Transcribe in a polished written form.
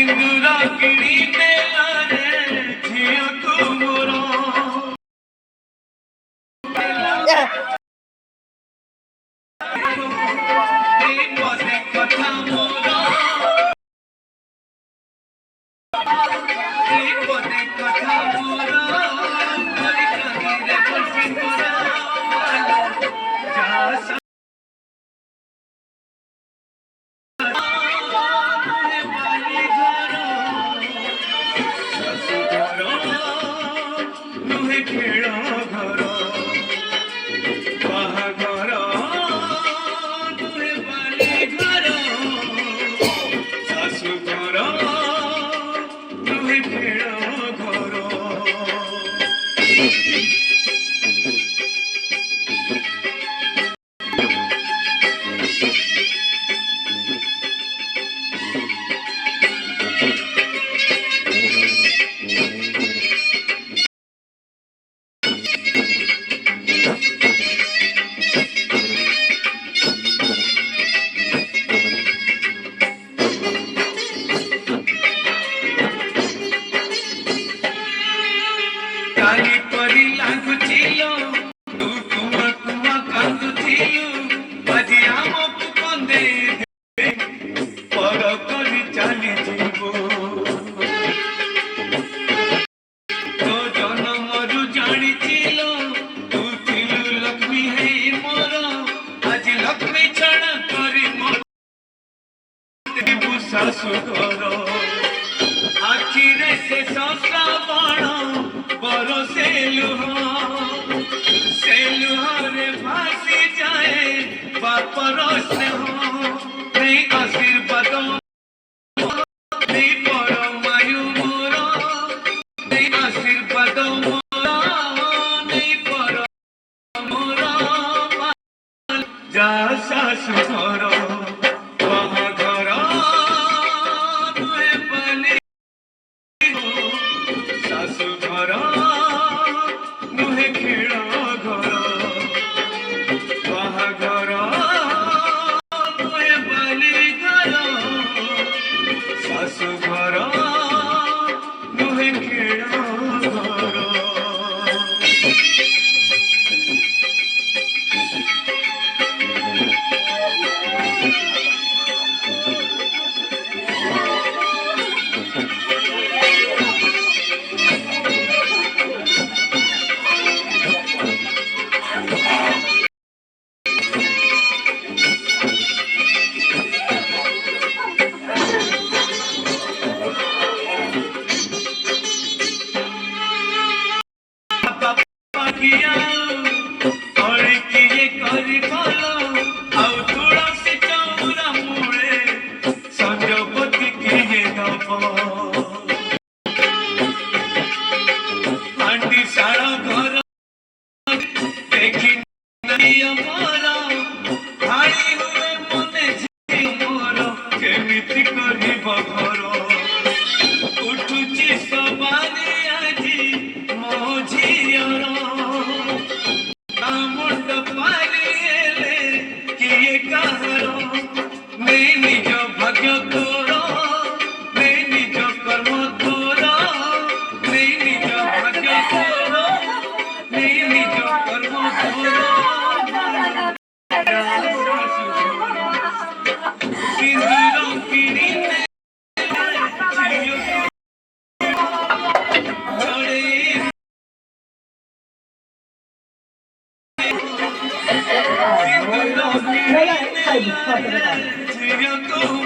सिंदूरा किणी देला रे झियो तू मोर पदे कथा मोर पदे कथा मोर हरि कही रे सिंदूरा जा खेल घर बाहाघर नुहे बाली घर शाशु घर नुहे खेल घर काली परी लागुचिलो तू कुआ कुआ कांदुचिलो बाजी आमकु कंदे पर करी चाली जीवो तो जनमरु जानिचिलो तू थिलु लक्ष्मी है मोर आज लक्ष्मी छण करी मोर शाशु घर आखिरे से श्रावण बरसे लुह से लुहरे भासी जाए बापर स्नेह नहीं आशीर्वाद नहीं पर मायु मोर नहीं आशीर्वाद मोर नहीं पर मोर जा शाशु घर बाहाघर नुहे बाली शाशु घर नुहे खेल घर बाहाघर नुहे बाली घर शाशु घर नुहे खेल घर किया और किए करी भलो आउ तुलसी चौरा मूले संजपति किए दब हांडी शाल घर देखी नहीं अमर भाई हुए मने झी मोर केमिति करिब घर उठुची सवारी आजी मो झियर मुंड पारिले किए कहर नहीं निज भाग्य तोर नहीं निज कर्म तोर नहीं निज भाग्य तोर नहीं निज कर्म तोर सिंदूर किणी Siendo